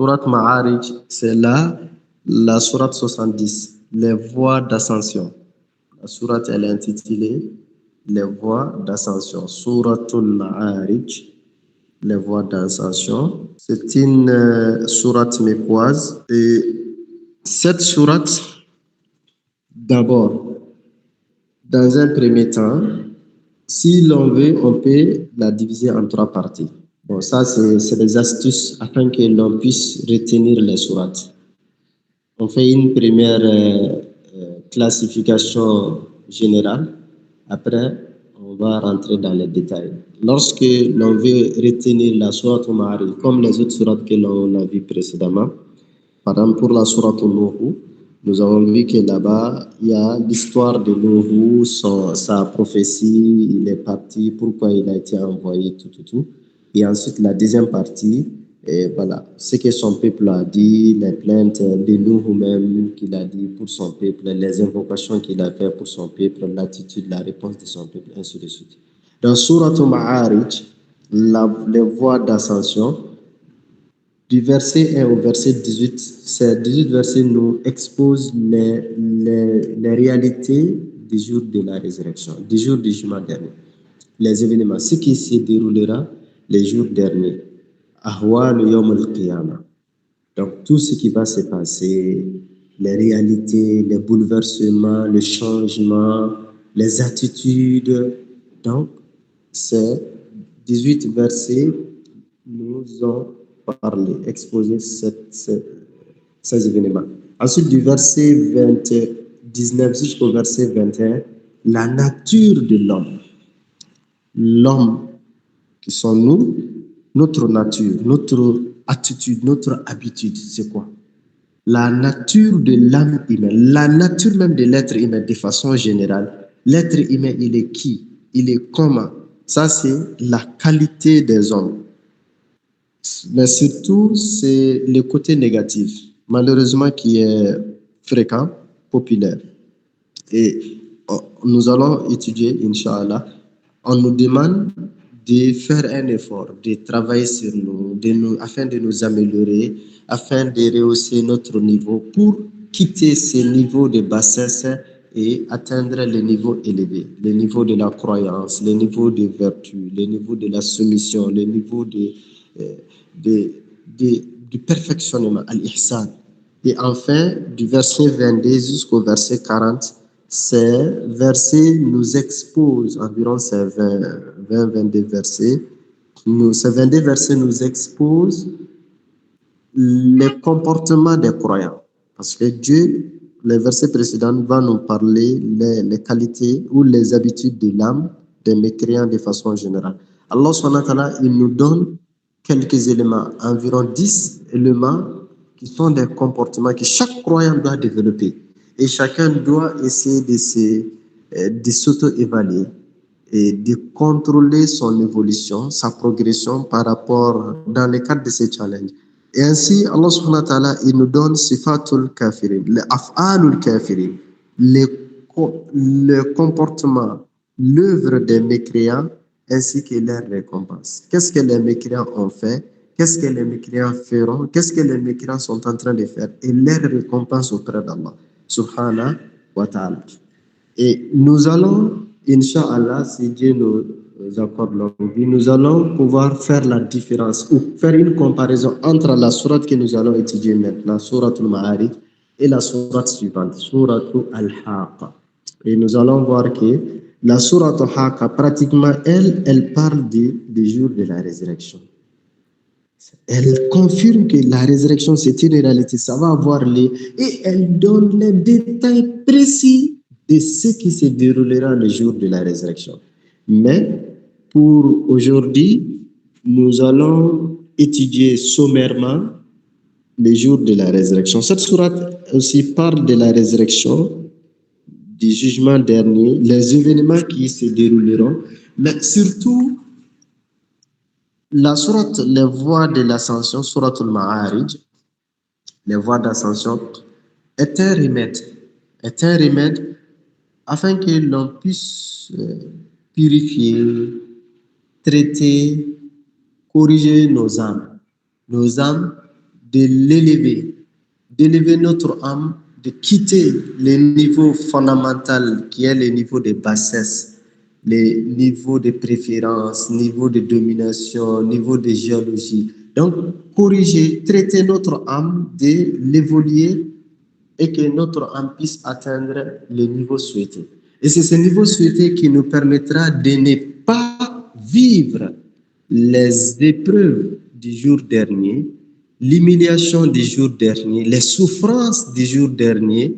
Sourate Ma'arij, c'est la sourate 70, les voies d'ascension. La sourate, elle est intitulée les voies d'ascension. Souratul Ma'arij, les voies d'ascension. C'est une sourate mécoise. Et cette sourate, d'abord, dans un premier temps, si l'on veut, on peut la diviser en 3 parties. Bon, ça, c'est des astuces afin que l'on puisse retenir les sourates. On fait une première classification générale. Après, on va rentrer dans les détails. Lorsque l'on veut retenir la sourate Ma'arij, comme les autres sourates que l'on a vues précédemment, par exemple pour la sourate Nuh, nous avons vu que là-bas, il y a l'histoire de Nuh, sa prophétie, il est parti, pourquoi il a été envoyé, tout. Et ensuite, la deuxième partie, et voilà, ce que son peuple a dit, les plaintes de Nuh même qu'il a dit pour son peuple, les invocations qu'il a fait pour son peuple, l'attitude, la réponse de son peuple, ainsi de suite. Dans Surat Ma'arij, les voies d'ascension, du verset 1 au verset 18, ces 18 versets nous exposent les réalités du jour de la résurrection, du jour du jugement dernier. Les événements, ce qui se déroulera les jours derniers. Ahwal Yawm al-Qiyamah. Donc, tout ce qui va se passer, les réalités, les bouleversements, les changements, les attitudes. Donc, ces 18 versets nous ont parlé, exposé ces événements. Ensuite, du verset 19 jusqu'au verset 21, la nature de l'homme. L'homme, qui sont nous, notre nature, notre attitude, notre habitude, c'est quoi? La nature de l'âme humaine, la nature même de l'être humain de façon générale. L'être humain, il est qui? Il est comment? Ça, c'est la qualité des hommes. Mais surtout, c'est le côté négatif, malheureusement, qui est fréquent, populaire. Et nous allons étudier, Inch'Allah. On nous demande de faire un effort, de travailler sur nous, afin de nous améliorer, afin de rehausser notre niveau pour quitter ce niveau de bassesse et atteindre les niveaux élevés, le niveau de la croyance, le niveau de vertu, le niveau de la soumission, le niveau du perfectionnement, al-ihsan. Et enfin, du verset 22 jusqu'au verset 40, ces versets nous exposent, environ ces 22 versets, ces 22 versets nous exposent les comportements des croyants. Parce que Dieu, les versets précédents, va nous parler les qualités ou les habitudes de l'âme des mécréants de façon générale. Allah subhanahu wa ta'ala, il nous donne quelques éléments, environ 10 éléments qui sont des comportements que chaque croyant doit développer. Et chacun doit essayer de s'auto-évaluer et de contrôler son évolution, sa progression par rapport dans le cadre de ces challenges. Et ainsi, Allah subhanahu wa ta'ala, il nous donne sifatul kafirin, les af'alul kafirin, le comportement, l'œuvre des mécréants, ainsi que leurs récompenses. Qu'est-ce que les mécréants ont fait? Qu'est-ce que les mécréants feront? Qu'est-ce que les mécréants sont en train de faire? Et leurs récompenses auprès d'Allah, subhanahu wa ta'ala. Et nous allons, Inch'Allah, si Dieu nous accorde longue vie, nous allons pouvoir faire la différence ou faire une comparaison entre la sourate que nous allons étudier maintenant, sourate al-Ma'arij, et la sourate suivante, sourate al-Haqqa. Et nous allons voir que la sourate al-Haqqa, pratiquement, elle parle du jour de la résurrection. Elle confirme que la résurrection, c'est une réalité. Ça va avoir et elle donne les détails précis de ce qui se déroulera le jour de la résurrection. Mais pour aujourd'hui, nous allons étudier sommairement le jour de la résurrection. Cette sourate aussi parle de la résurrection, du jugement dernier, les événements qui se dérouleront, mais surtout la sourate, les voies de l'ascension, sourate al-Ma'arij, les voies d'ascension, est un remède afin que l'on puisse purifier, traiter, corriger nos âmes de l'élever, d'élever notre âme, de quitter le niveau fondamental qui est le niveau de bassesse, les niveaux de préférence, niveau de domination, niveau de géologie. Donc, corriger, traiter notre âme, de l'évoluer et que notre âme puisse atteindre le niveau souhaité. Et c'est ce niveau souhaité qui nous permettra de ne pas vivre les épreuves du jour dernier, l'humiliation du jour dernier, les souffrances du jour dernier,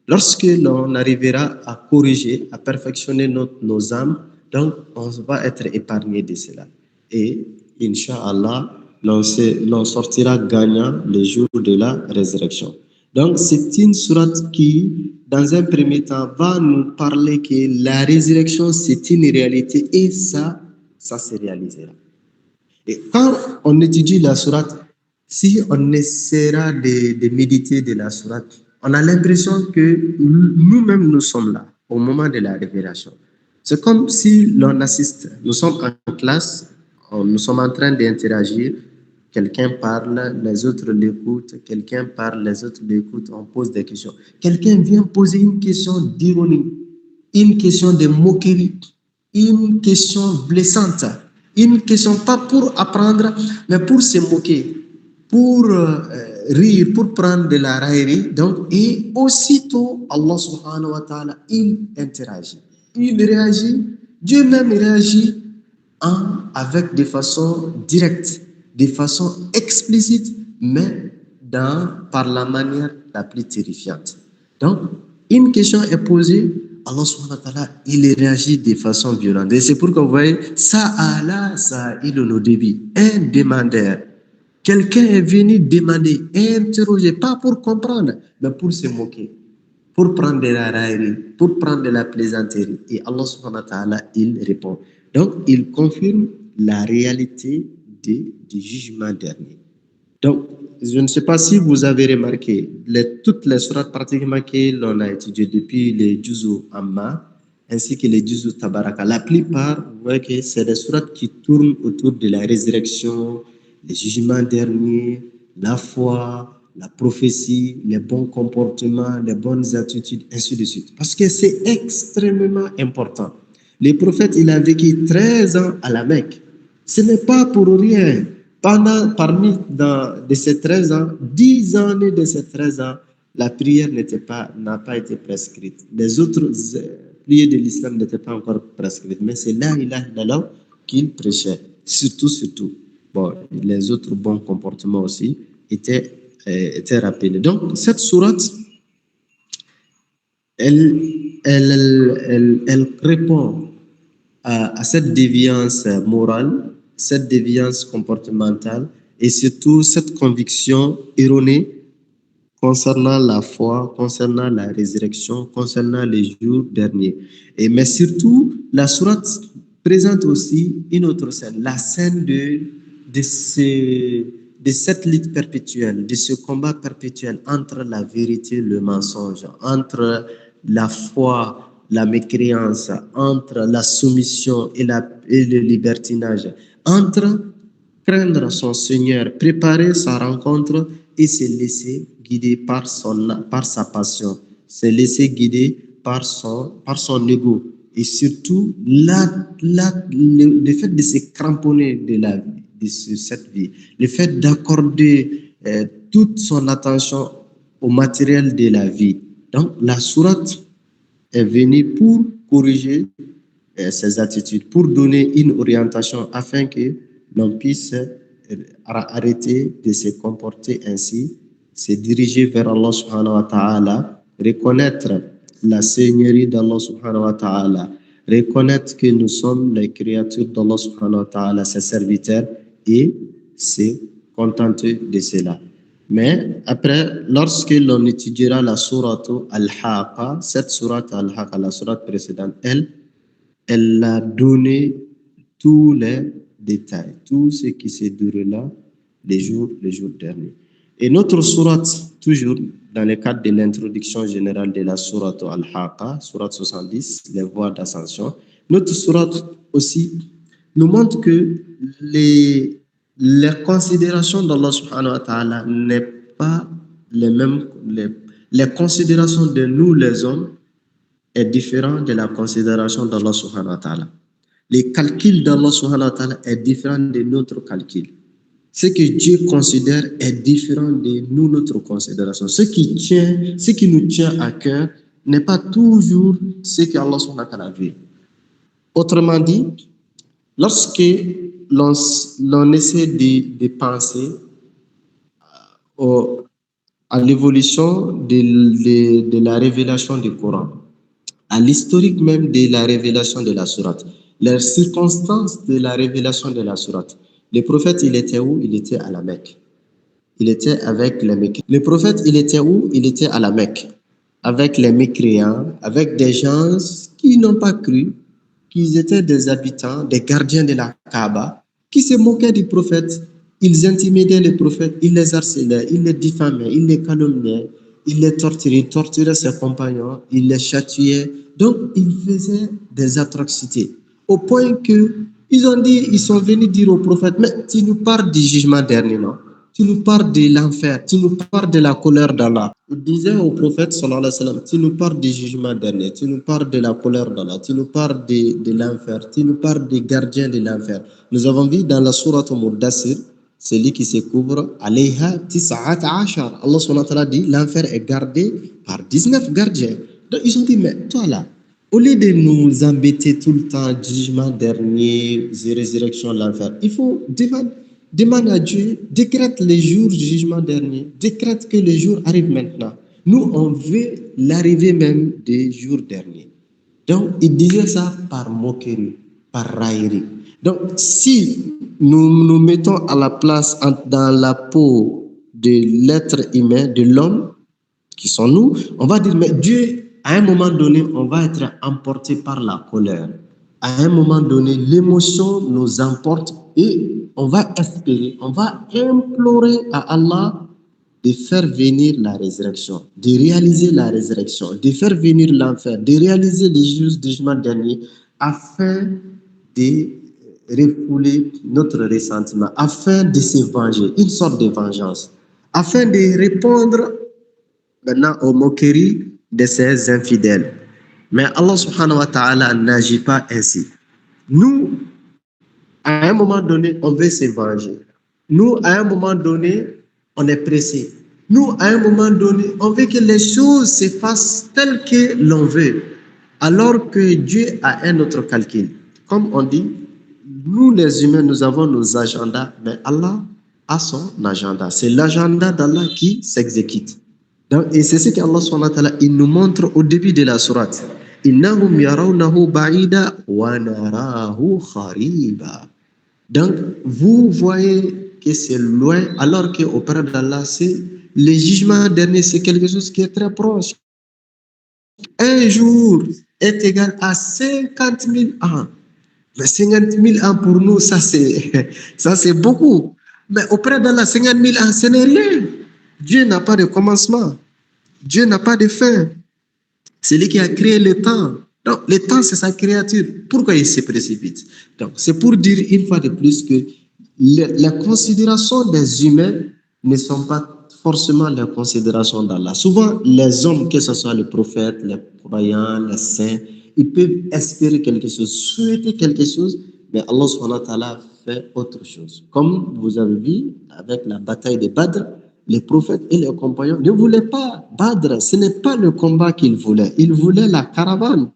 lorsque l'on arrivera à corriger, à perfectionner nos âmes, donc on va être épargné de cela. Et, Inch'Allah, l'on sortira gagnant le jour de la résurrection. Donc, c'est une sourate qui, dans un premier temps, va nous parler que la résurrection, c'est une réalité et ça se réalisera. Et quand on étudie la sourate, si on essaiera de méditer de la sourate, on a l'impression que nous-mêmes, nous sommes là au moment de la révélation. C'est comme si l'on assiste, nous sommes en classe, nous sommes en train d'interagir, quelqu'un parle, les autres l'écoutent, quelqu'un parle, les autres l'écoutent, on pose des questions. Quelqu'un vient poser une question d'ironie, une question de moquerie, une question blessante, une question pas pour apprendre, mais pour se moquer, pour rire, pour prendre de la raillerie. Donc, et aussitôt, Allah subhanahu wa ta'ala, il interagit. Il réagit, Dieu même réagit avec de façon directe, de façon explicite, mais par la manière la plus terrifiante. Donc, une question est posée, Allah subhanahu wa ta'ala, il réagit de façon violente. Et c'est pourquoi vous voyez, Sa'ala sa'ilun au début, un demandeur. Quelqu'un est venu demander, interroger, pas pour comprendre, mais pour se moquer, pour prendre de la raillerie, pour prendre de la plaisanterie. Et Allah subhanahu wa ta'ala, il répond. Donc, il confirme la réalité du jugement dernier. Donc, je ne sais pas si vous avez remarqué, toutes les sourates pratiquement que l'on a étudiées depuis les Juzu Amma, ainsi que les Juzu Tabaraka, la plupart, vous voyez que c'est des sourates qui tournent autour de la résurrection, le jugement dernier, la foi, la prophétie, les bons comportements, les bonnes attitudes, ainsi de suite. Parce que c'est extrêmement important. Le prophète, il a vécu 13 ans à la Mecque. Ce n'est pas pour rien. Parmi de ces 13 ans, 10 années de ces 13 ans, la prière n'a pas été prescrite. Les autres prières de l'islam n'étaient pas encore prescrites. Mais c'est la ilaha illallah qu'il prêchait. Surtout. Bon, les autres bons comportements aussi étaient rappelés. Donc, cette sourate, elle répond à cette déviance morale, cette déviance comportementale et surtout cette conviction erronée concernant la foi, concernant la résurrection, concernant les jours derniers. Mais surtout, la sourate présente aussi une autre scène, la scène de cette lutte perpétuelle, de ce combat perpétuel entre la vérité et le mensonge, entre la foi, la mécréance, entre la soumission et le libertinage, entre craindre son Seigneur, préparer sa rencontre et se laisser guider par sa passion, se laisser guider par son ego. Et surtout, le fait de se cramponner de cette vie, le fait d'accorder toute son attention au matériel de la vie. Donc, la sourate est venue pour corriger ces attitudes, pour donner une orientation afin que l'on puisse arrêter de se comporter ainsi, se diriger vers Allah subhanahu wa ta'ala, reconnaître la seigneurie d'Allah subhanahu wa ta'ala, reconnaître que nous sommes les créatures d'Allah subhanahu wa ta'ala, ses serviteurs, et se contenter de cela. Mais après, lorsque l'on étudiera la sourate Al-Haqqa, cette sourate Al-Haqqa, la sourate précédente, elle a donné tous les détails, tout ce qui se déroula les jours derniers. Et notre sourate, toujours dans le cadre de l'introduction générale de la sourate Al-Haqqa, sourate 70, les voies d'ascension, notre sourate aussi nous montre que les considérations d'Allah subhanahu wa ta'ala n'est pas les mêmes. Les considérations de nous les hommes est différent de la considération d'Allah subhanahu wa ta'ala. Les calculs d'Allah subhanahu wa ta'ala est différent de notre calcul. Ce que Dieu considère est différent de nous, notre considération. Ce qui nous tient à cœur n'est pas toujours ce qu'Allah subhanahu wa ta'ala veut. Autrement dit, lorsque l'on essaie de penser à l'évolution de la révélation du Coran, à l'historique même de la révélation de la sourate, les circonstances de la révélation de la sourate. Le prophète, il était où? Il était à la Mecque. Il était avec les mécréants. Le prophète, il était où? Il était à la Mecque, avec les mécréants, avec des gens qui n'ont pas cru, qui étaient des habitants, des gardiens de la Kaaba, qui se moquaient du prophète. Ils intimidaient le prophète, ils les harcelaient, ils les diffamaient, ils les calomniaient, ils les torturaient ses compagnons, ils les châtiaient. Donc, ils faisaient des atrocités. Au point que ils sont venus dire au prophète, mais tu nous parles du jugement dernier, non? Tu nous parles de l'enfer, tu nous parles de la colère d'Allah. Il disait au prophète, sallallahu alayhi wa sallam, tu nous parles du jugement dernier, tu nous parles de la colère d'Allah, tu nous parles de l'enfer, tu nous parles des gardiens de l'enfer. Nous avons vu dans la sourate Mudassir, celui qui se couvre, alayha tis'ata ashar. Allah subhanahu wa ta'ala dit, l'enfer est gardé par 19 gardiens. Donc ils ont dit, mais toi là, au lieu de nous embêter tout le temps, jugement dernier, résurrection, l'enfer, il faut demande à Dieu, décrète les jours du jugement dernier, décrète que les jours arrivent maintenant. Nous, on veut l'arrivée même des jours derniers. Donc, il disait ça par moquerie, par raillerie. Donc, si nous nous mettons à la place dans la peau de l'être humain, de l'homme, qui sont nous, on va dire, mais Dieu, à un moment donné, on va être emporté par la colère. À un moment donné, l'émotion nous emporte et on va espérer, on va implorer à Allah de faire venir la résurrection, de réaliser la résurrection, de faire venir l'enfer, de réaliser les jugements derniers afin de refouler notre ressentiment, afin de se venger, une sorte de vengeance, afin de répondre maintenant aux moqueries de ces infidèles. Mais Allah subhanahu wa ta'ala n'agit pas ainsi. Nous, à un moment donné, on veut se venger. Nous, à un moment donné, on est pressé. Nous, à un moment donné, on veut que les choses se fassent telles que l'on veut, alors que Dieu a un autre calcul. Comme on dit, nous les humains, nous avons nos agendas, mais Allah a son agenda. C'est l'agenda d'Allah qui s'exécute. Et c'est ce qu'Allah subhanahu wa ta'ala, il nous montre au début de la sourate. Innahum yarawnahu ba'ida wa narahu khariba. Donc, vous voyez que c'est loin, alors qu'auprès d'Allah, c'est le jugement dernier, c'est quelque chose qui est très proche. Un jour est égal à 50 000 ans. Mais 50 000 ans pour nous, ça c'est beaucoup. Mais auprès d'Allah, 50 000 ans, ce n'est rien. Dieu n'a pas de commencement. Dieu n'a pas de fin. C'est lui qui a créé le temps. Donc, le temps, c'est sa créature. Pourquoi il se précipite? Donc, c'est pour dire une fois de plus que les considérations des humains ne sont pas forcément les considérations d'Allah. Souvent, les hommes, que ce soit les prophètes, les croyants, les saints, ils peuvent espérer quelque chose, souhaiter quelque chose, mais Allah subhanahu wa ta'ala fait autre chose. Comme vous avez vu avec la bataille de Badr, les prophètes et les compagnons ne voulaient pas Badr, ce n'est pas le combat qu'ils voulaient, ils voulaient la caravane.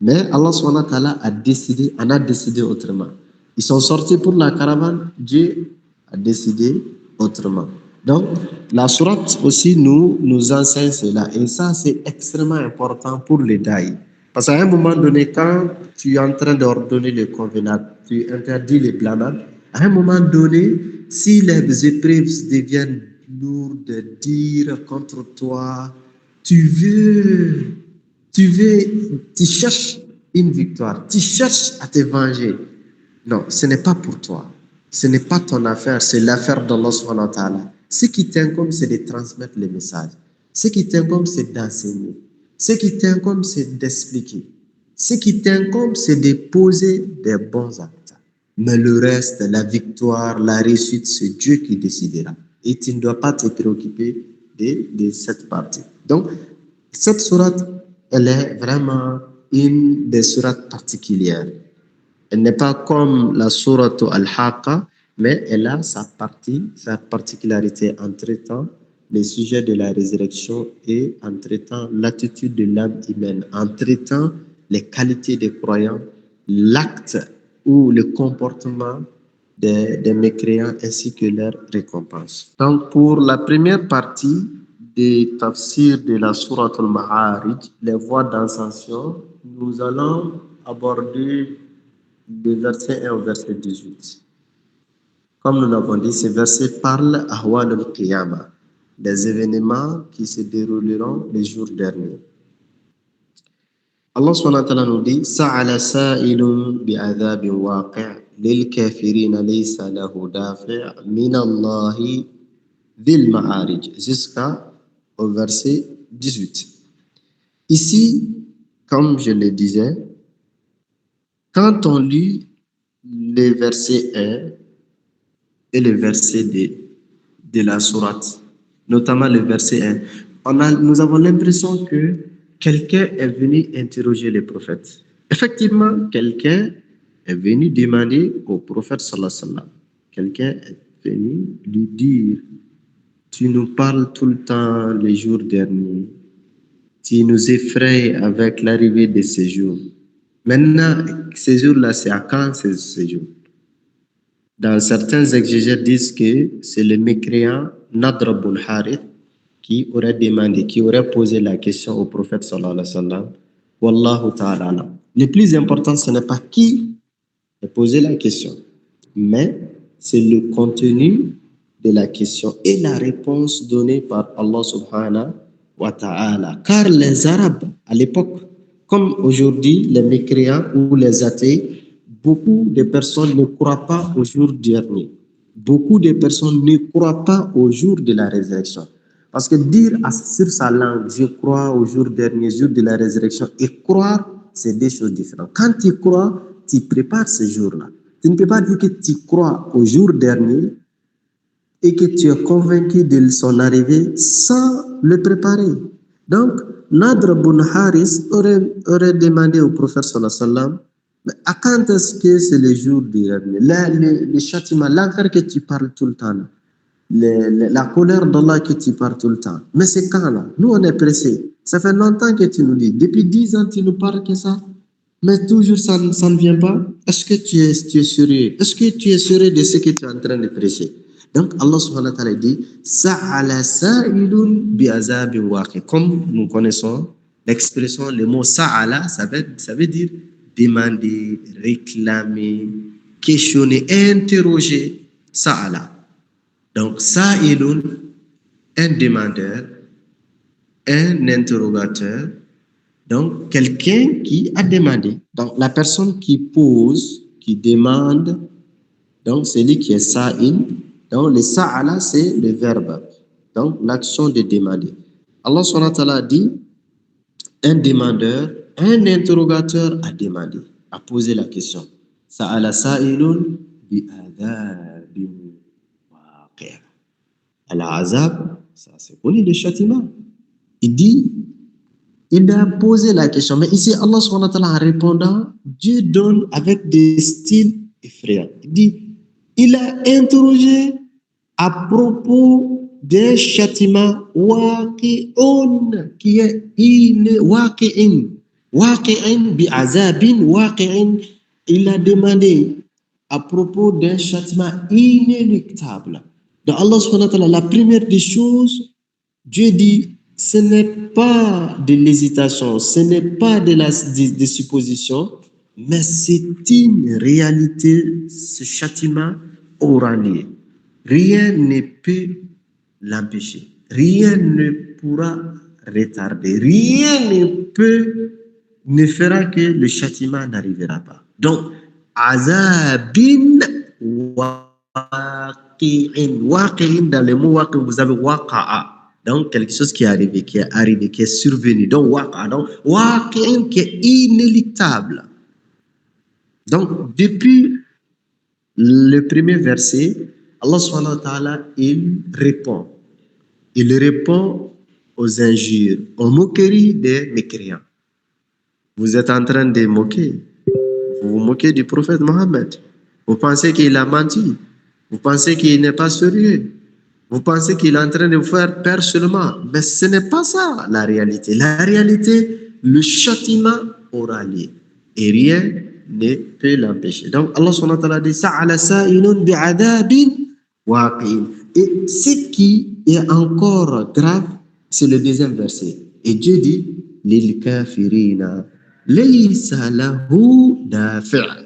Mais Allah subhanahu wa ta'ala en a décidé autrement. Ils sont sortis pour la caravane, Dieu a décidé autrement. Donc, la sourate aussi nous enseigne cela. Et ça, c'est extrêmement important pour les daïs. Parce qu'à un moment donné, quand tu es en train d'ordonner les convenables, tu interdis les blâmades, à un moment donné, si les épreuves deviennent lourdes, dires contre toi, tu cherches une victoire, tu cherches à te venger. Non, ce n'est pas pour toi. Ce n'est pas ton affaire, c'est l'affaire d'Allah subhanahu wa ta'ala. Ce qui t'incombe, c'est de transmettre les messages. Ce qui t'incombe, c'est d'enseigner. Ce qui t'incombe, c'est d'expliquer. Ce qui t'incombe, c'est de poser des bons actes. Mais le reste, la victoire, la réussite, c'est Dieu qui décidera. Et tu ne dois pas te préoccuper de cette partie. Donc, cette sourate, elle est vraiment une des sourates particulières. Elle n'est pas comme la sourate Al-Haqqa, mais elle a sa particularité en traitant les sujets de la résurrection et en traitant l'attitude de l'âme humaine, en traitant les qualités des croyants, l'acte ou le comportement des mécréants ainsi que leur récompense. Donc, pour la première partie des tafsirs de la sourate Al-Ma'arij, les voies d'ascension, nous allons aborder du verset 1 au verset 18. Comme nous l'avons dit, ces versets parlent Ahwal al-Qiyamah, des événements qui se dérouleront les jours derniers. Allah subhanahu wa ta'ala nous dit Sa'ala sa'ilun bi'adhabin waqi' lil kafirina laysa lahu dafi' min Allahi dhil ma'arij jusqu'au verset 18. Ici, comme je le disais, quand on lit le verset 1 et le verset 2 de la sourate, notamment le verset 1, nous avons l'impression que quelqu'un est venu interroger le prophète. Effectivement, quelqu'un est venu demander au prophète sallallahu alayhi wa sallam. Quelqu'un est venu lui dire, tu nous parles tout le temps les jours derniers, tu nous effraies avec l'arrivée de ces jours. Maintenant, ces jours-là, c'est à quand ces jours? Dans certains exégètes disent que c'est le mécréant Nadr ibn Harith qui aurait demandé, qui aurait posé la question au prophète sallallahu alayhi wa sallam. Wallahu ta'ala. Le plus important, ce n'est pas qui a posé la question, mais c'est le contenu de la question et la réponse donnée par Allah subhanahu wa ta'ala. Car les Arabes, à l'époque, comme aujourd'hui, les mécréants ou les athées, beaucoup de personnes ne croient pas au jour dernier. Beaucoup de personnes ne croient pas au jour de la résurrection. Parce que dire sur sa langue, je crois au jour dernier, jour de la résurrection, et croire, c'est deux choses différentes. Quand tu crois, tu prépares ce jour-là. Tu ne peux pas dire que tu crois au jour dernier et que tu es convaincu de son arrivée sans le préparer. Donc, Nadr ibn Haris aurait demandé au prophète sallallahu alayhi wa sallam, mais à quand est-ce que c'est le jour du dernier? Le châtiment, l'enfer que tu parles tout le temps, la colère d'Allah que tu parles tout le temps. Mais c'est quand là? Nous, on est pressés. Ça fait longtemps que tu nous dis. Depuis 10 ans, tu nous parles que ça. Mais toujours, ça ne vient pas. Est-ce que tu es sérieux? Est-ce que tu es sérieux de ce que tu es en train de prêcher? Donc, Allah subhanahu wa ta'ala dit Sa'ala sa'ilun bi'azabin waqi. Comme nous connaissons l'expression, le mot Sa'ala, ça veut dire demander, réclamer, questionner, interroger. Sa'ala. Donc, sa'ilun, un demandeur, un interrogateur, donc quelqu'un qui a demandé. Donc, la personne qui pose, qui demande, donc c'est lui qui est sa'il. Donc, le sa'ala, c'est le verbe. Donc, l'action de demander. Allah subhanahu wa ta'ala dit, un demandeur, un interrogateur a demandé, a posé la question. Sa'ala sa'ilun bi'adhabin waqi'. Al-azab, ça c'est connu le châtiment. Il a posé la question, mais ici Allah subhanahu wa ta'ala en répondant, Dieu donne avec des styles effrayants. Il dit, il a interrogé à propos d'un châtiment waqi'un qui est waqi'in bi'azabin waqi'in. Il a demandé à propos d'un châtiment inéluctable. Dans Allah subhanahu wa ta'ala, la première des choses, Dieu dit, ce n'est pas de l'hésitation, ce n'est pas des suppositions, mais c'est une réalité, ce châtiment aura lieu. Rien ne peut l'empêcher, rien ne pourra retarder, rien ne fera que le châtiment n'arrivera pas. Donc, azabin waqi'in, dans le mot waqi', vous avez waqa'a. Donc, quelque chose qui est arrivé, qui est survenu. Donc, waqa'a. Donc, waqi'in qui est inéluctable. Donc, depuis Le premier verset, Allah subhanahu wa ta'ala, il répond. Il répond aux injures, aux moqueries des mécréants. Vous êtes en train de moquer. Vous vous moquez du prophète Mohammed. Vous pensez qu'il a menti. Vous pensez qu'il n'est pas sérieux. Vous pensez qu'il est en train de vous faire peur seulement. Mais ce n'est pas ça la réalité. La réalité, le châtiment aura lieu. Et rien ne peut l'empêcher. Donc Allah subhanahu wa ta'ala dit Sa'ala sa'ilun bi'adabin waqin. Et ce qui est encore grave, c'est le deuxième verset. Et Dieu dit Lil kafirina laysa lahu dafi'.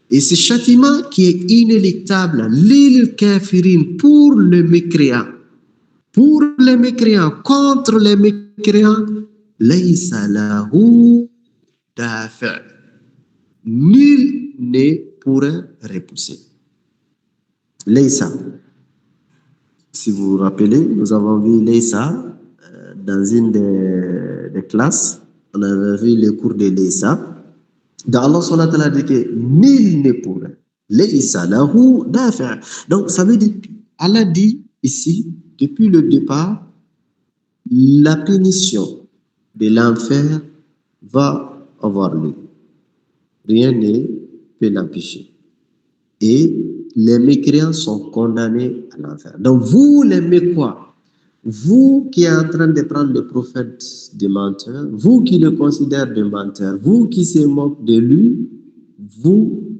Et ce châtiment qui est inéluctable, lil kafirin, pour le mécréant, contre les mécréants, laysa lahu dafi'. Nul ne pourra repousser. Laysa. Si vous vous rappelez, nous avons vu Laysa dans une des classes. On avait vu le cours de Laysa. Dans Allah subhanahu wa ta'ala dit que nul ne pourra. Laysa lahu dafi'. Donc ça veut dire, Allah dit ici, depuis le départ, la punition de l'enfer va avoir lieu. Rien ne peut l'empêcher. Et les mécréants sont condamnés à l'enfer. Donc vous, les mécrois, vous qui êtes en train de prendre le prophète de menteur, vous qui le considérez de menteur, vous qui se moquez de lui, vous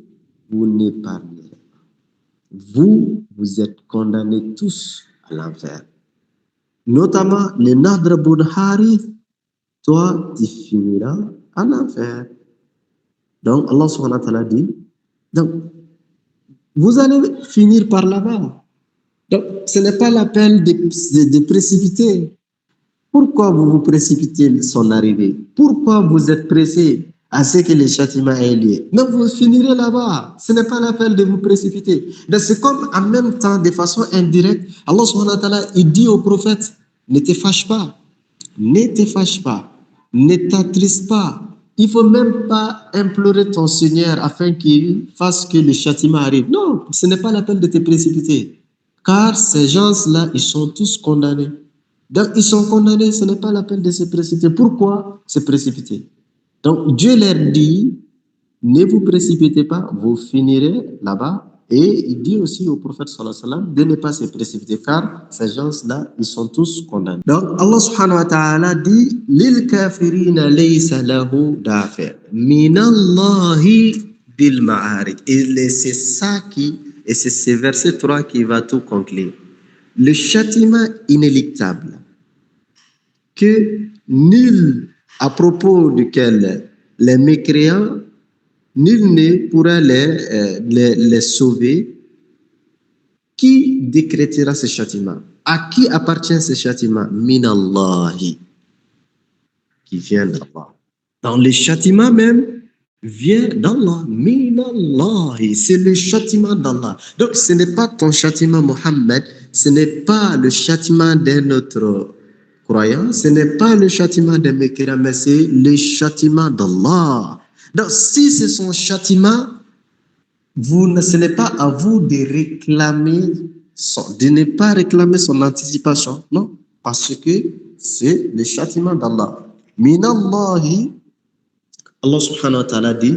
n'épargnez pas. Vous êtes condamnés tous à l'enfer. Notamment le Nadr ibn Harith, toi tu finiras à l'enfer. Donc Allah subhanahu wa ta'ala dit, donc vous allez finir par là-bas. Donc, ce n'est pas la peine de précipiter. Pourquoi vous vous précipitez son arrivée? Pourquoi vous êtes pressé à ce que le châtiment ait lieu? Mais vous finirez là-bas. Ce n'est pas la peine de vous précipiter. Donc, c'est comme en même temps, de façon indirecte, Allah subhanahu wa ta'ala, il dit au prophète, ne te fâche pas, ne t'attriste pas. Il ne faut même pas implorer ton Seigneur afin qu'il fasse que le châtiment arrive. Non, ce n'est pas la peine de te précipiter. Car ces gens-là, ils sont tous condamnés. Donc, ils sont condamnés, ce n'est pas la peine de se précipiter. Pourquoi se précipiter? Donc, Dieu leur dit, ne vous précipitez pas, vous finirez là-bas. Et il dit aussi au prophète sallallahu alayhi wa sallam de ne pas se précipiter, car ces gens-là, ils sont tous condamnés. Donc, Allah subhanahu wa ta'ala dit, lil kafirina laysa lahu dafi' minallahi bil ma'arij. Et c'est ça et c'est ce verset 3 qui va tout conclure. Le châtiment inéluctable que nul, à propos duquel les mécréants, nul ne pourra les sauver. Qui décrétera ce châtiment? À qui appartient ce châtiment? Minallahi, qui vient d'Allah. Dans le châtiment même, vient d'Allah. Minallahi, c'est le châtiment d'Allah. Donc ce n'est pas ton châtiment, Mohammed, ce n'est pas le châtiment d'un autre croyant, ce n'est pas le châtiment des mécréants, mais c'est le châtiment d'Allah. Donc si c'est son châtiment, ce n'est pas à vous de réclamer de ne pas réclamer son anticipation, non, parce que c'est le châtiment d'Allah. Minallahi, Allah subhanahu wa ta'ala dit,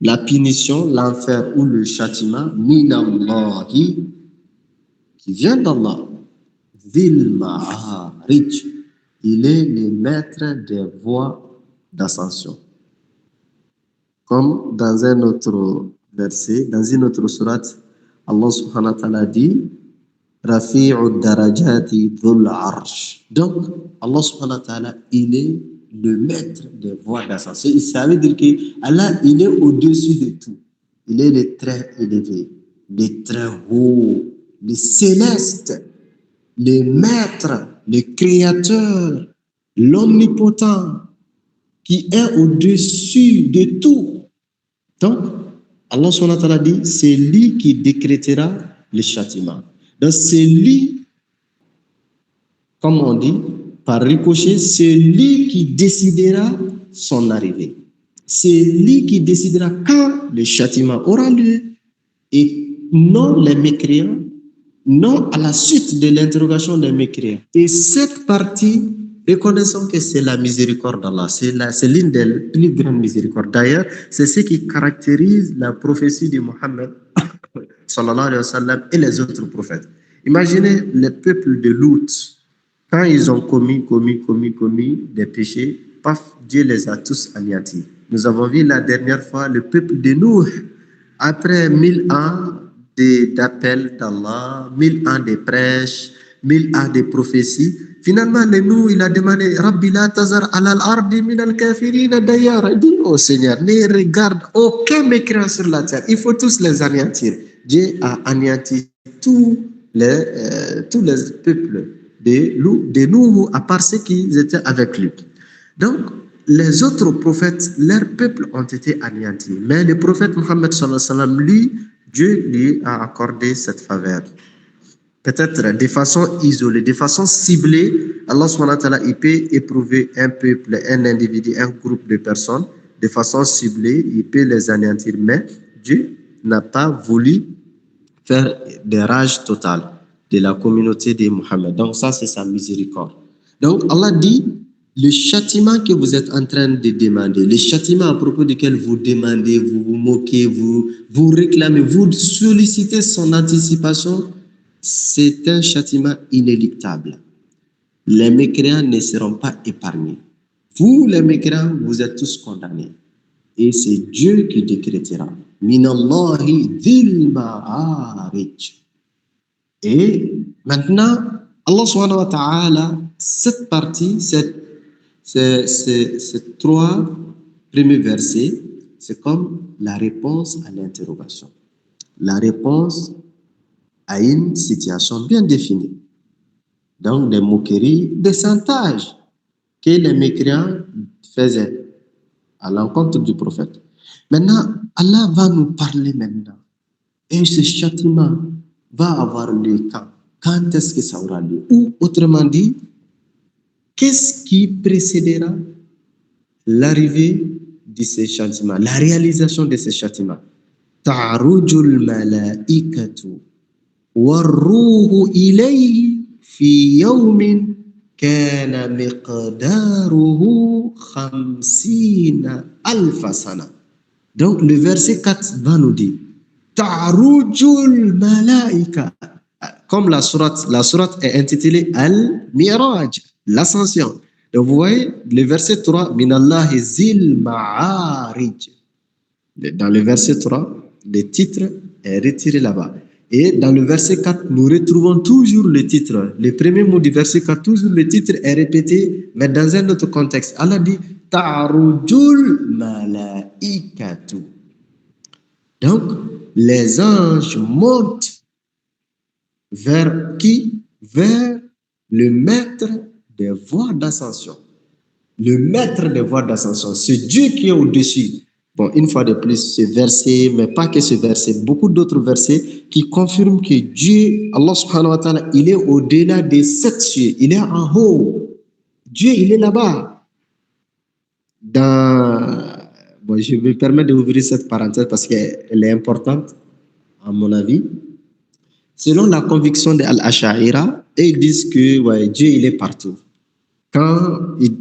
la punition, l'enfer ou le châtiment, minallahi, qui vient d'Allah. Dhil ma'arij, il est le maître des voies d'ascension. Comme dans un autre verset, dans une autre sourate, Allah subhanahu wa ta'ala dit, Rafi'u darajati dhul arsh. Donc, Allah subhanahu wa ta'ala, il est le maître des voies d'ascension. Ça veut dire qu'Allah, il est au-dessus de tout. Il est le très élevé, le très haut, le céleste, le maître, le créateur, l'omnipotent, qui est au-dessus de tout. Donc, Allah subhanahu wa ta'ala dit, c'est lui qui décrétera le châtiment. Donc, c'est lui, comme on dit, par ricochet, c'est lui qui décidera son arrivée. C'est lui qui décidera quand le châtiment aura lieu. Et non les mécréants, non à la suite de l'interrogation des mécréants. Et cette partie, reconnaissons que c'est la miséricorde d'Allah, c'est l'une des plus grandes miséricordes. D'ailleurs, c'est ce qui caractérise la prophétie de Mohammed sallallahu alayhi wa sallam et les autres prophètes. Imaginez le peuple de Lut, quand ils ont commis des péchés, paf, Dieu les a tous anéantis. Nous avons vu la dernière fois le peuple de Nuh, après 1000 ans d'appel d'Allah, 1000 ans de prêches, 1000 ans de prophéties. Finalement, le Nuh, il a demandé Rabbi la tazar alal ardi min al kafirina dayara. Il dit, oh Seigneur, ne regarde aucun mécréant sur la terre, il faut tous les anéantir. Dieu a anéanti tous les peuples de Nuh, à part ceux qui étaient avec lui. Donc, les autres prophètes, leurs peuples ont été anéantis. Mais le prophète Mohammed sallallahu alayhi wa sallam, lui, Dieu lui a accordé cette faveur. Peut-être de façon isolée, de façon ciblée, Allah subhanahu wa ta'ala, il peut éprouver un peuple, un individu, un groupe de personnes, de façon ciblée, il peut les anéantir. Mais Dieu n'a pas voulu faire des rages totales de la communauté de Mohammed. Donc ça, c'est sa miséricorde. Donc Allah dit, le châtiment que vous êtes en train de demander, le châtiment à propos duquel vous demandez, vous vous moquez, vous réclamez, vous sollicitez son anticipation, c'est un châtiment inéluctable. Les mécréants ne seront pas épargnés. Vous, les mécréants, vous êtes tous condamnés. Et c'est Dieu qui décrétera. Minallahi dhil ma'arij. Et maintenant, Allah subhanahu wa ta'ala, cette partie, ces trois premiers versets, c'est comme la réponse à l'interrogation. La réponse à une situation bien définie. Donc, des moqueries, des chantages que les mécréants faisaient à l'encontre du prophète. Maintenant, Allah va nous parler maintenant. Et ce châtiment va avoir lieu quand? Quand est-ce que ça aura lieu? Ou autrement dit, qu'est-ce qui précédera l'arrivée de ce châtiment, la réalisation de ce châtiment? Ta'rujul malaikatu warruhu ilayhi fi yawmin kana miqdaruhu 50 alfa sana. Donc le verset 4 va nous dire Ta'rujul malaika. Comme la sourate est intitulée Al-Miraj, l'ascension. Donc vous voyez, le verset 3, Minallahi zil ma'arij. Dans le verset 3, le titre est retiré là-bas. Et dans le verset 4, nous retrouvons toujours le titre. Le premier mot du verset 4, toujours le titre est répété, mais dans un autre contexte. Allah dit Ta'rujul malaikatu. Donc, les anges montent vers qui? Vers le maître des voies d'ascension. Le maître des voies d'ascension, c'est Dieu qui est au-dessus. Bon, une fois de plus, ce verset, mais pas que ce verset, beaucoup d'autres versets qui confirment que Dieu, Allah subhanahu wa ta'ala, il est au-delà des 7 cieux, il est en haut. Dieu, il est là-bas. Bon, je me permets d'ouvrir cette parenthèse parce qu'elle est importante, à mon avis. Selon la conviction de Al-Ash'ira, ils disent que ouais, Dieu, il est partout.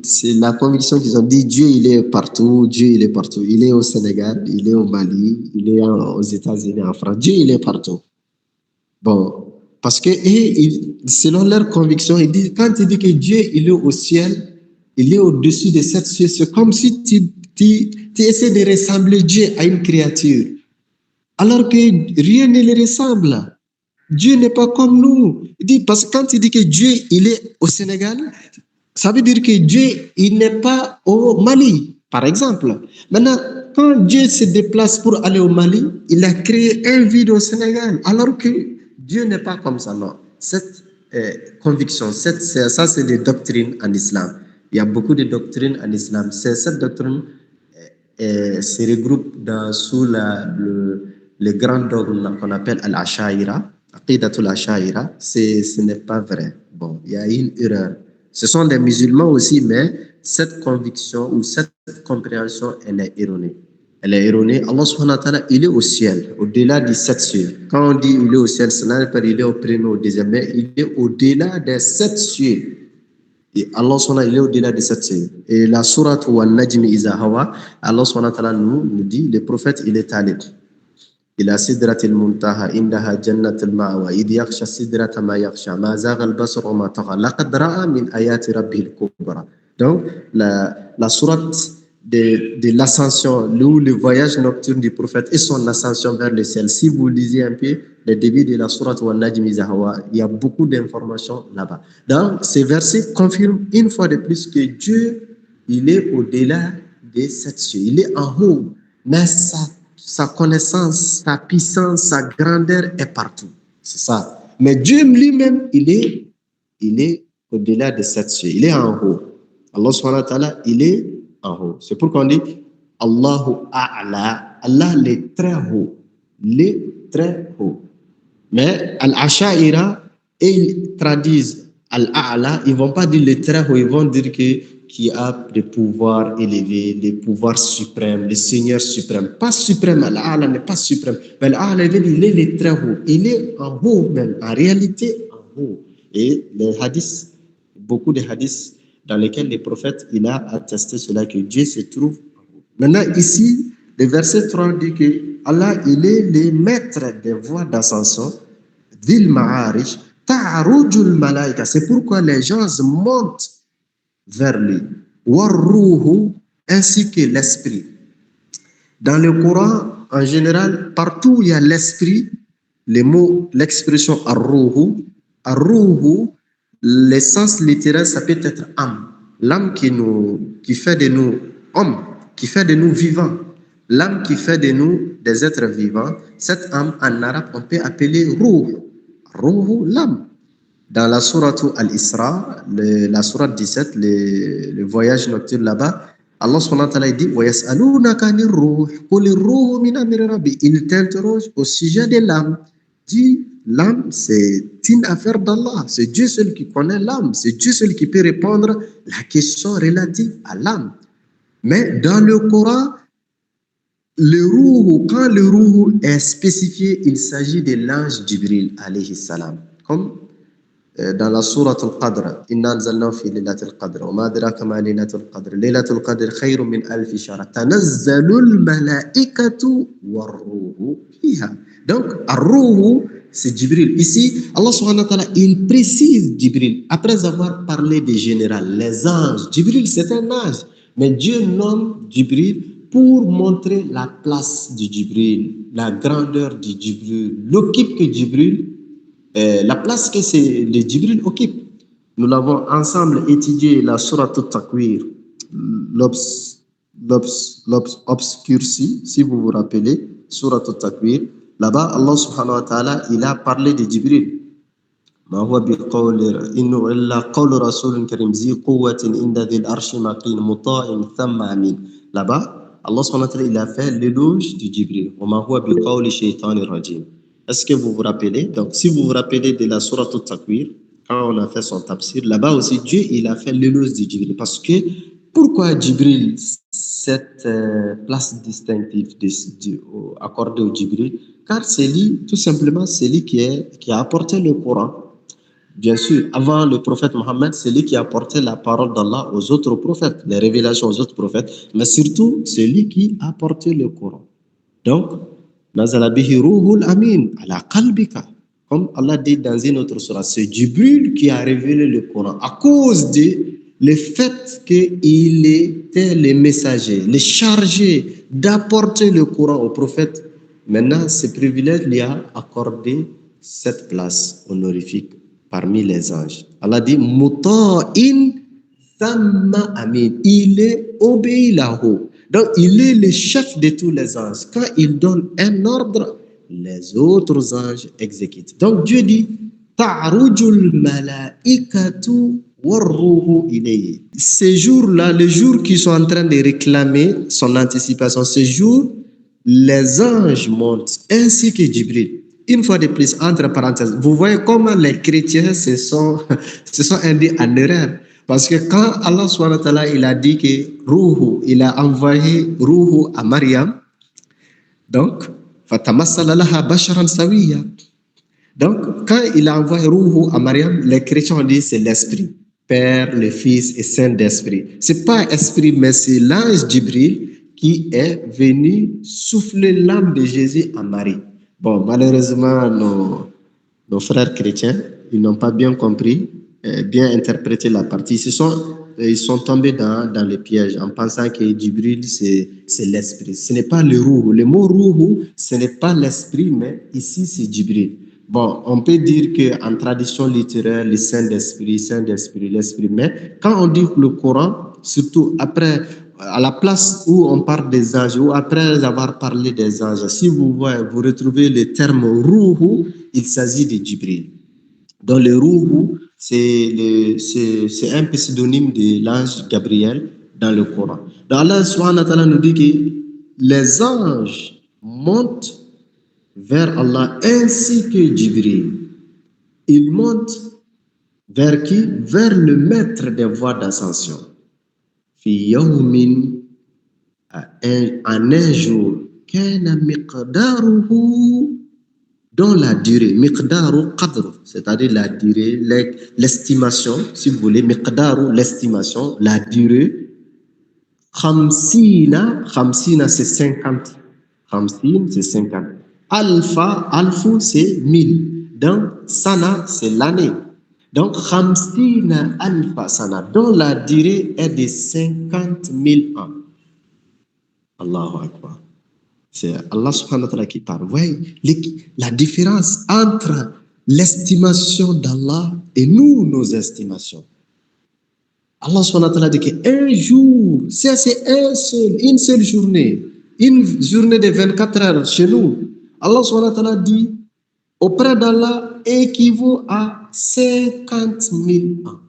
C'est la conviction qu'ils ont dit, Dieu, il est partout, Dieu, il est partout. Il est au Sénégal, il est au Mali, il est aux États-Unis, en France. Dieu, il est partout. Bon, parce que selon leur conviction, ils disent, quand tu dis que Dieu, il est au ciel, il est au-dessus de cette cieux, c'est comme si tu essaies de ressembler Dieu à une créature. Alors que rien ne le ressemble. Dieu n'est pas comme nous. Il dit, parce que quand tu dis que Dieu, il est au Sénégal, ça veut dire que Dieu, il n'est pas au Mali, par exemple. Maintenant, quand Dieu se déplace pour aller au Mali, il a créé un vide au Sénégal, alors que Dieu n'est pas comme ça, non. Cette conviction, ça c'est des doctrines en islam. Il y a beaucoup de doctrines en islam. Cette doctrine se regroupe sous le grand dogme qu'on appelle Al-Ash'ira, Aqidatul Ash'ira. Ce n'est pas vrai. Bon, il y a une erreur. Ce sont des musulmans aussi, mais cette conviction ou cette compréhension, elle est erronée. Elle est erronée. Allah subhanahu wa ta'ala, il est au ciel, au-delà des 7 cieux. Quand on dit il est au ciel, cela ne veut pas dire il est au premier ou au deuxième, mais il est au-delà des 7 cieux. Et Allah subhanahu wa ta'ala, il est au-delà des 7 cieux. Et la sourate wa najmi iza hawa, Allah subhanahu wa ta'ala nous dit, le prophète, il est allé. إلى سدرة المنتهى إنها جنة المأوى إذ يغشى السدرة ما يغشى ما زاغ البصر وما طغى لقد رأى من آيات ربه الكبرى. Donc la sourate de l'ascension, le voyage nocturne du prophète et son ascension vers le ciel. Si vous lisez un peu le début de la sourate wa najmi iza hawa, il y a beaucoup d'informations là-bas. Donc ces versets confirment une fois de plus que Dieu, il est au-delà des 7 cieux. Il est en haut, mais sa connaissance, sa puissance, sa grandeur est partout. C'est ça. Mais Dieu lui-même, il est au-delà de cette cieux. Il est en haut. Allah subhanahu wa ta'ala, il est en haut. C'est pourquoi on dit Allahu a'la. Allah, il est très haut. Il est très haut. Mais Al-Asha'ira, ils traduisent Al-A'la, ils ne vont pas dire le très haut, ils vont dire qui a des pouvoirs élevés, des pouvoirs suprêmes, le Seigneur suprême. Pas suprême, Al-A'la n'est pas suprême. Mais Al-A'la, il est le très haut. Il est en haut même, en réalité en haut. Et les hadiths, beaucoup de hadiths dans lesquels les prophètes, il a attesté cela, que Dieu se trouve en haut. Maintenant, ici, le verset 3 dit que Allah, il est le maître des voies d'ascension, Dhil Ma'arij, Ta'arujul Malaika. C'est pourquoi les gens montent vers lui. Warruhu, ainsi que l'esprit. Dans le Coran, en général, partout où il y a l'esprit, les mots, l'expression arruhu, le sens littéral, ça peut être âme. L'âme qui fait de nous hommes, qui fait de nous vivants. L'âme qui fait de nous des êtres vivants. Cette âme, en arabe, on peut appeler ruh. Ruh, l'âme. Dans la sourate Al-Isra, la sourate 17, le voyage nocturne là-bas, Allah subhanahu wa ta'ala dit il t'interroge au sujet de l'âme. Dit l'âme, c'est une affaire d'Allah. C'est Dieu seul qui connaît l'âme. C'est Dieu seul qui peut répondre la question relative à l'âme. Mais dans le Coran, le ruh, quand le ruh est spécifié, il s'agit de l'ange Jibril alayhi salam. Comme dans la sourate Al-Qadr, Inna anzalnahu fi laylatil qadr, wa ma adraka ma laylatul qadr, laylatul qadr khayrun min alfi shahr, tanazzalul malaikatu war-ruhu fiha. Donc, ar-ruhu, c'est Jibril. Ici, Allah subhanahu wa ta'ala, il précise Jibril, après avoir parlé des générales, les anges. Jibril, c'est un ange, mais Dieu nomme Jibril pour montrer la place de Jibril, la grandeur de Jibril, l'occupe que Jibril, la place que le Jibril occupe. Nous l'avons ensemble étudié, la sourate At-Takwir, l'obscurci, si vous vous rappelez, sourate At-Takwir. Là-bas, Allah subhanahu wa ta'ala, il a parlé de Jibril. ما هو بقول إنه إلا قول رسول كريم ذي قوة عند ذي العرش مكين مطاع ثم أمين. Là-bas, Allah subhanahu wa ta'ala, il a fait l'éloge de Jibril. وما هو بقول شيطان الرجيم. Est-ce que vous vous rappelez? Donc, si vous vous rappelez de la sourate At-Takwir, quand on a fait son tafsir, là-bas aussi, Dieu, il a fait l'éloge de Jibril. Parce que, pourquoi Jibril, cette place distinctive accordée au Jibril? Car c'est lui, tout simplement, c'est lui qui a apporté le Coran. Bien sûr, avant le prophète Mohammed, c'est lui qui a apporté la parole d'Allah aux autres prophètes, les révélations aux autres prophètes, mais surtout, c'est lui qui a apporté le Coran. Donc, Nazala bihi ruhul amin ala qalbika. Comme Allah dit dans une autre sourate, c'est Jibril qui a révélé le Coran à cause de le fait qu'il était le messager, le chargé d'apporter le Coran au prophète. Maintenant, ce privilège lui a accordé cette place honorifique parmi les anges. Allah dit Muta'in thamma amin. Il est obéi là-haut. Donc, il est le chef de tous les anges. Quand il donne un ordre, les autres anges exécutent. Donc, Dieu dit Ta'arujul malaikatu warruhu ilayhi. Ces jours-là, les jours qui sont en train de réclamer son anticipation, ces jours, les anges montent, ainsi que Jibril. Une fois de plus, entre parenthèses, vous voyez comment les chrétiens se sont induits en erreur. Parce que quand Allah subhanahu wa ta'ala, il a dit que Ruhu, il a envoyé Ruhu à Mariam, Donc, fatamassala laha basharan sawiya. Donc, quand il a envoyé Ruhu à Mariam, les chrétiens ont dit c'est l'esprit, Père, le Fils et Saint-Esprit. C'est pas esprit, mais c'est l'ange Djibril qui est venu souffler l'âme de Jésus à Marie. Bon, malheureusement, nos frères chrétiens, ils n'ont pas bien compris, bien interprété la partie. Ils sont tombés dans le piège en pensant que Djibril, c'est l'esprit. Ce n'est pas le Ruhu. Le mot Ruhu, ce n'est pas l'esprit, mais ici, c'est Djibril. Bon, on peut dire qu'en tradition littéraire, le Saint-Esprit, l'Esprit, mais quand on dit le Coran, surtout après, à la place où on parle des anges, ou après avoir parlé des anges, si vous retrouvez le terme Ruhu, il s'agit de Djibril. Donc le Ruhu, c'est un pseudonyme de l'ange Gabriel dans le Coran. Donc Allah subhanahu wa ta'ala nous dit que les anges montent vers Allah ainsi que Djibril. Ils montent vers qui? Vers le maître des voies d'ascension. Fi yawmin, en un jour, kana miqdaruhu, dans la durée, miqdaru qadr, c'est-à-dire la durée, l'estimation, si vous voulez, miqdaru, l'estimation, la durée, khamsina c'est 50. Khamsin, c'est 50. Alfu, c'est 1000. Donc, sana, c'est l'année. Donc, khamsina alfa sana, dont la durée est de 50 000 ans. Allahu Akbar. C'est Allah subhanahu wa ta'ala qui parle. Vous voyez la différence entre l'estimation d'Allah et nous, nos estimations. Allah subhanahu wa ta'ala dit qu'un jour, c'est une seule journée, une journée de 24 heures chez nous. Allah subhanahu wa ta'ala dit, auprès d'Allah, équivaut à 50 000 ans.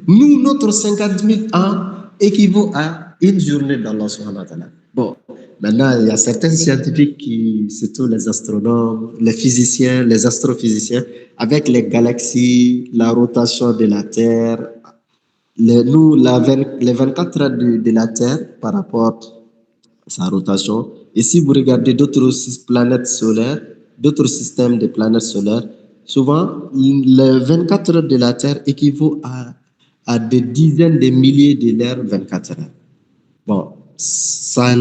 Nous, notre 50 000 ans équivaut à une journée d'Allah subhanahu wa ta'ala. Bon, maintenant, il y a certains scientifiques surtout les astronomes, les physiciens, les astrophysiciens, avec les galaxies, la rotation de la Terre, les 24 heures de la Terre par rapport à sa rotation. Et si vous regardez d'autres planètes solaires, d'autres systèmes de planètes solaires, souvent, les 24 heures de la Terre équivaut à des dizaines de milliers de l'heure 24 heures. Bon, ça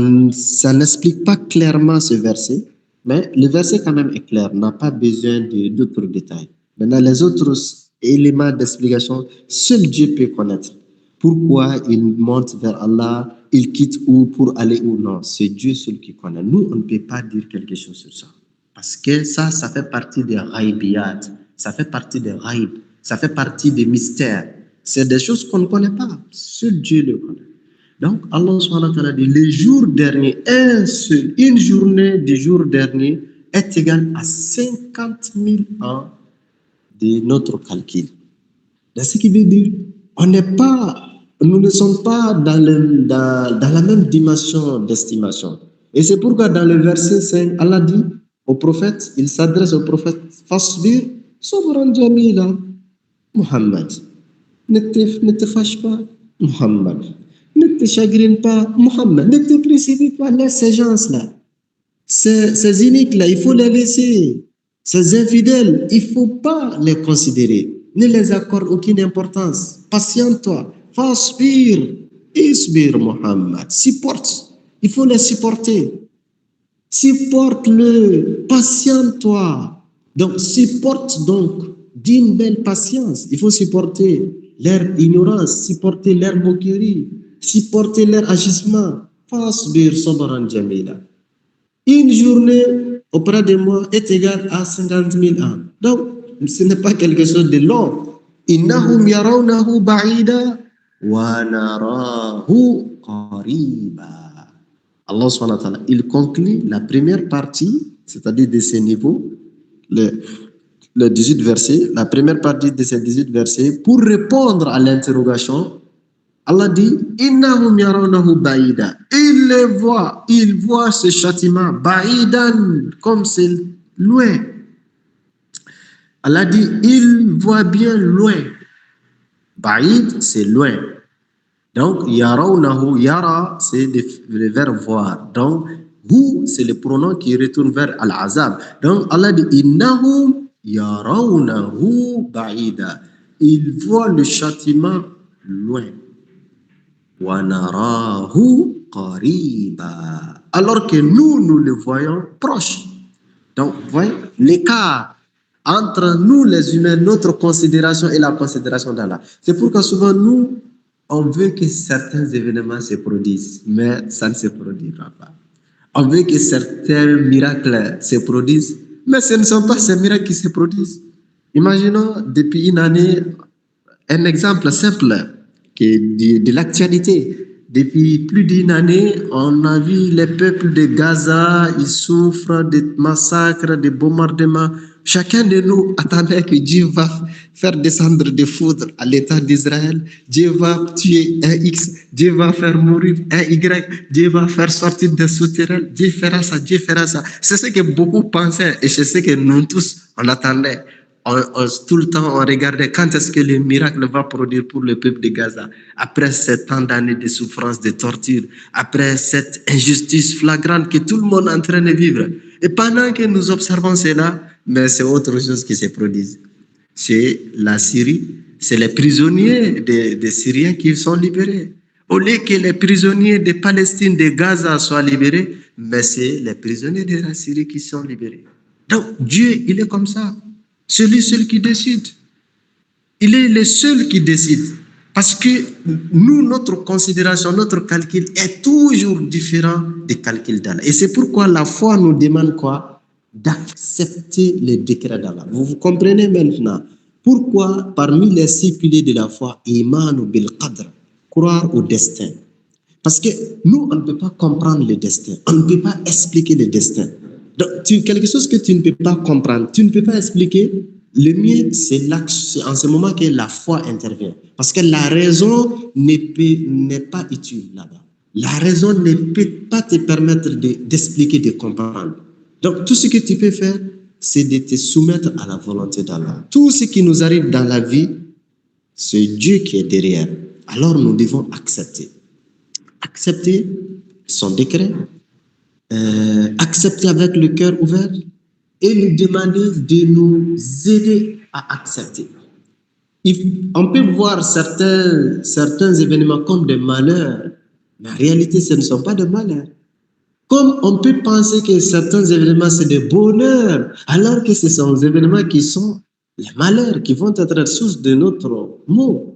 n'explique pas clairement ce verset, mais le verset quand même est clair, n'a pas besoin d'autres détails. Maintenant, les autres éléments d'explication, seul Dieu peut connaître. Pourquoi il monte vers Allah, il quitte où pour aller où? Non, c'est Dieu seul qui connaît. Nous, on ne peut pas dire quelque chose sur ça. Parce que ça fait partie des ghaibiyat, ça fait partie des ghaib, ça fait partie des mystères. C'est des choses qu'on ne connaît pas. Seul Dieu le connaît. Donc, Allah subhanahu wa ta'ala dit, le jour dernier, une journée du jour dernier est égale à 50 000 ans de notre calcul. C'est ce qui veut dire, nous ne sommes pas dans la même dimension d'estimation. Et c'est pourquoi dans le verset 5, Allah dit au prophète, il s'adresse au prophète, Fasbir, Sabran Jamila, Muhammad. Ne te fâche pas, Muhammad. Ne te chagrine pas, Muhammad. Ne te précipite pas, laisse ces gens-là. Ces uniques-là, il faut les laisser. Ces infidèles, il ne faut pas les considérer. Ne les accorde aucune importance. Patiente-toi. Fasbir, isbir, Muhammad. Supporte. Il faut les supporter. Supporte-le. Patiente-toi. Donc, supporte donc d'une belle patience. Il faut supporter leur ignorance, supporter leur moquerie, supporter leur agissement. Fasbir sabran jamila. Une journée auprès de moi est égale à 50 000 ans. Donc, ce n'est pas quelque chose de long. Innahum yarawnahu ba'ida wa narahu qariba. Allah subhanahu wa ta'ala, il conclut la première partie, c'est-à-dire de ces niveaux, le 18 versets, la première partie de ces 18 versets, pour répondre à l'interrogation. Allah dit, Innahum yarawnahu ba'ida. Il voit ce châtiment, ba'idan, comme c'est loin. Allah dit, il voit bien loin. Ba'id, c'est loin. Donc, yarawnahu, yara, c'est le verbe voir. Donc, hu, c'est le pronom qui retourne vers al-azab. Donc, Allah dit, innahum yarawnahu ba'ida. Ils voient le châtiment loin. Wa narahu qariba. Alors que nous le voyons proche. Donc, vous voyez, l'écart entre nous les humains, notre considération et la considération d'Allah. C'est pourquoi souvent nous, on veut que certains événements se produisent, mais ça ne se produira pas. On veut que certains miracles se produisent, mais ce ne sont pas ces miracles qui se produisent. Imaginons depuis une année, un exemple simple de l'actualité. Depuis plus d'une année, on a vu les peuples de Gaza, ils souffrent de massacres, de bombardements. Chacun de nous attendait que Dieu va faire descendre des foudres à l'État d'Israël. Dieu va tuer un X, Dieu va faire mourir un Y, Dieu va faire sortir des souterrains, Dieu fera ça, Dieu fera ça. C'est ce que beaucoup pensaient et c'est ce que nous tous, on attendait. Tout le temps, on regardait quand est-ce que le miracle va produire pour le peuple de Gaza. Après ces tant d'années de souffrance, de torture, après cette injustice flagrante que tout le monde est en train de vivre. Et pendant que nous observons cela, mais c'est autre chose qui se produit. C'est la Syrie, c'est les prisonniers des Syriens qui sont libérés. Au lieu que les prisonniers de Palestine, de Gaza soient libérés, mais c'est les prisonniers de la Syrie qui sont libérés. Donc Dieu, il est comme ça. C'est lui seul qui décide. Il est le seul qui décide. Parce que nous, notre considération, notre calcul est toujours différent des calculs d'Allah. Et c'est pourquoi la foi nous demande quoi? D'accepter les décrets d'Allah. Vous comprenez maintenant pourquoi parmi les 6 piliers de la foi, iman bil qadr, croire au destin. Parce que nous, on ne peut pas comprendre le destin. On ne peut pas expliquer le destin. Donc, quelque chose que tu ne peux pas comprendre, tu ne peux pas expliquer, le mieux, c'est en ce moment que la foi intervient. Parce que la raison n'est pas utile là-bas. La raison ne peut pas te permettre d'expliquer, de comprendre. Donc, tout ce que tu peux faire, c'est de te soumettre à la volonté d'Allah. Tout ce qui nous arrive dans la vie, c'est Dieu qui est derrière. Alors, nous devons accepter. Accepter son décret, accepter avec le cœur ouvert et lui demander de nous aider à accepter. On peut voir certains événements comme des malheurs, mais en réalité, ce ne sont pas des malheurs. Comme on peut penser que certains événements, c'est des bonheurs, alors que ce sont des événements qui sont les malheurs, qui vont être source de notre mot.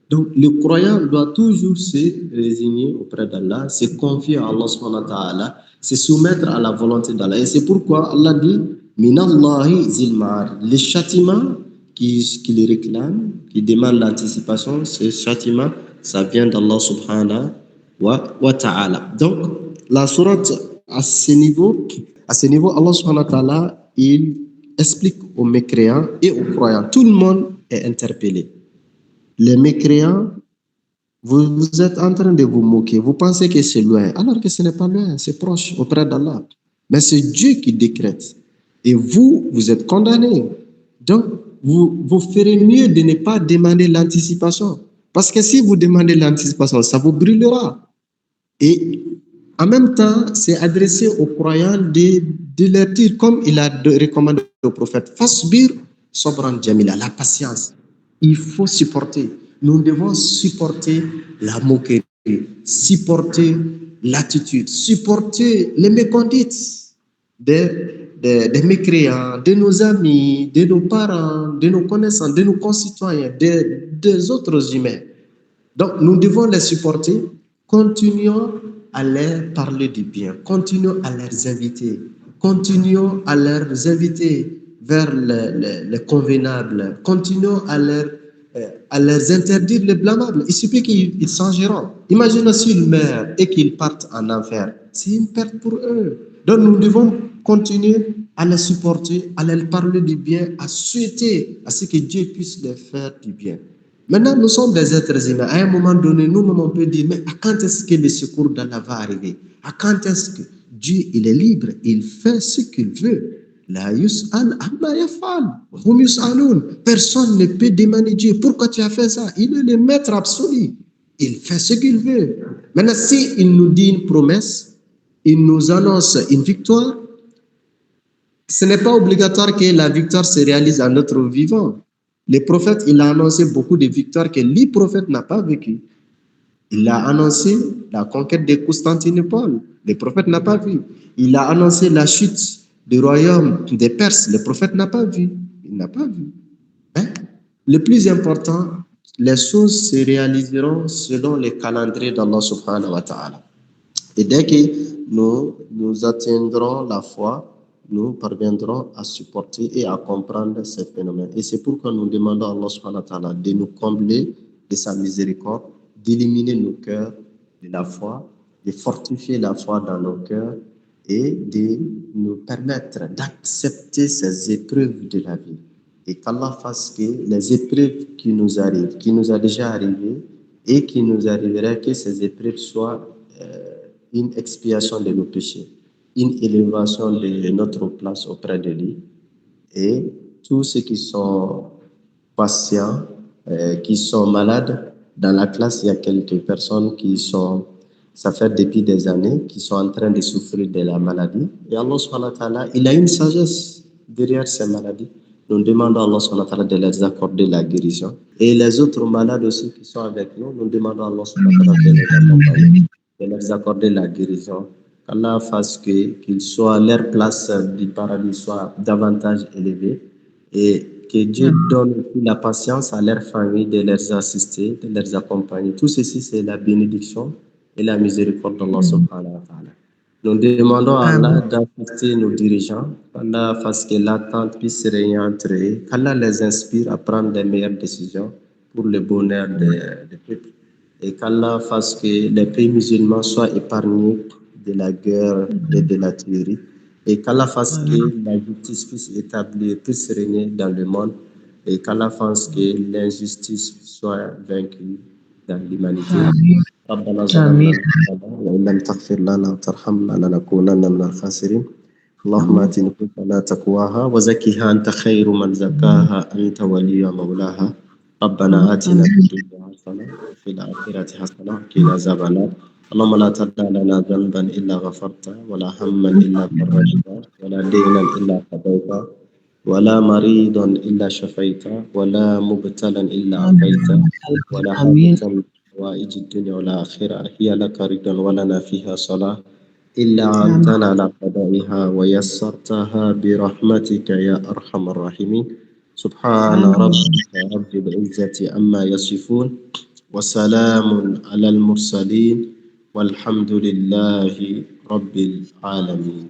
Donc, le croyant doit toujours se résigner auprès d'Allah, se confier à Allah subhanahu wa ta'ala, se soumettre à la volonté d'Allah. Et c'est pourquoi Allah dit Minallahi zilmar. Les châtiments qu'il réclame, qui demande l'anticipation, ces châtiments, ça vient d'Allah subhanahu wa ta'ala. Donc, la sourate, à ce niveau, Allah subhanahu wa ta'ala, il explique aux mécréants et aux croyants. Tout le monde est interpellé. Les mécréants, vous êtes en train de vous moquer. Vous pensez que c'est loin, alors que ce n'est pas loin, c'est proche auprès d'Allah. Mais c'est Dieu qui décrète. Et vous êtes condamnés. Donc, vous ferez mieux de ne pas demander l'anticipation. Parce que si vous demandez l'anticipation, ça vous brûlera. Et en même temps, c'est adressé aux croyants de leur dire, comme il a recommandé au prophète, Fasbir Sobran Jamila, la patience. Il faut supporter. Nous devons supporter la moquerie, supporter l'attitude, supporter les méconduites des mécréants, de nos amis, de nos parents, de nos connaissances, de nos concitoyens, des autres humains. Donc, nous devons les supporter. Continuons à leur parler du bien. Continuons à les inviter. Continuons à les inviter vers le convenable. Continuons à leur interdire le blâmable. Il suffit qu'ils changeront. Imaginons s'ils meurent et qu'ils partent en enfer. C'est une perte pour eux. Donc nous devons continuer à les supporter, à leur parler du bien, à souhaiter à ce que Dieu puisse leur faire du bien. Maintenant, nous sommes des êtres humains. À un moment donné, nous-mêmes, on peut dire, mais à quand est-ce que le secours d'Allah va arriver? À quand est-ce que Dieu, il est libre, il fait ce qu'il veut? La yus'al amma yaf'al. Hum yus'alun. Personne ne peut demander Dieu, pourquoi tu as fait ça? Il est le maître absolu. Il fait ce qu'il veut. Maintenant, s'il nous dit une promesse, il nous annonce une victoire, ce n'est pas obligatoire que la victoire se réalise à notre vivant. Le prophète, il a annoncé beaucoup de victoires que lui, prophète, n'a pas vécues. Il a annoncé la conquête de Constantinople. Le prophète n'a pas vu. Il a annoncé la chute du royaume des Perses. Le prophète n'a pas vu. Il n'a pas vu. Hein? Le plus important, les choses se réaliseront selon les calendriers d'Allah subhanahu wa ta'ala. Et dès que nous atteindrons la foi, nous parviendrons à supporter et à comprendre ces phénomènes. Et c'est pourquoi nous demandons à Allah subhanahu wa ta'ala de nous combler de sa miséricorde, d'éliminer nos cœurs de la foi, de fortifier la foi dans nos cœurs et de nous permettre d'accepter ces épreuves de la vie. Et qu'Allah fasse que les épreuves qui nous arrivent, qui nous a déjà arrivées et qui nous arriveraient, que ces épreuves soient une expiation de nos péchés, une élévation de notre place auprès de lui. Et tous ceux qui sont patients, qui sont malades, dans la classe, il y a quelques personnes qui sont, ça fait depuis des années, qui sont en train de souffrir de la maladie. Et Allah subhanahu wa ta'ala, il a une sagesse derrière ces maladies. Nous demandons à Allah subhanahu wa ta'ala de leur accorder la guérison. Et les autres malades aussi qui sont avec nous, nous demandons à Allah subhanahu wa ta'ala de les accompagner, de leur accorder la guérison. Qu'Allah fasse qu'ils soient, leur place du paradis soit davantage élevée et que Dieu donne la patience à leurs familles de les assister, de les accompagner. Tout ceci, c'est la bénédiction et la miséricorde d'Allah subhanahu wa ta'ala. Nous demandons à Allah d'assister nos dirigeants, qu'Allah fasse que l'attente puisse régner entre eux, qu'Allah les inspire à prendre les meilleures décisions pour le bonheur des peuples. Et qu'Allah fasse que les pays musulmans soient épargnés de la guerre et de la tuerie. Et qu'Allah fasse que la justice puisse régner dans le monde. Et qu'Allah fasse que l'injustice soit vaincue dans l'humanité. ربنا ظلمنا أنفسنا وإن لم تغفر لنا وترحمنا لنكونن من الخاسرين اللهم آت نفوسنا تقواها وزكها أنت خير من زكاها أنت ولي مولاها ربنا آتنا في الدنيا حسنة وفي الآخرة حسنة وقنا عذاب النار اللهم لا تدع لنا ذنبا إلا غفرته ولا هما إلا فرجته ولا دينا إلا قضيته ولا مريضا إلا شفيته ولا مبتلا إلا عافيته ولا حاجة من حوائج الدنيا والآخرة هي لك رضا ولنا فيها صلاة إلا أنتنا على قضائها ويسرتها برحمتك يا أرحم الراحمين سبحان ربك رب العزة عما يصفون وسلام على المرسلين والحمد لله رب العالمين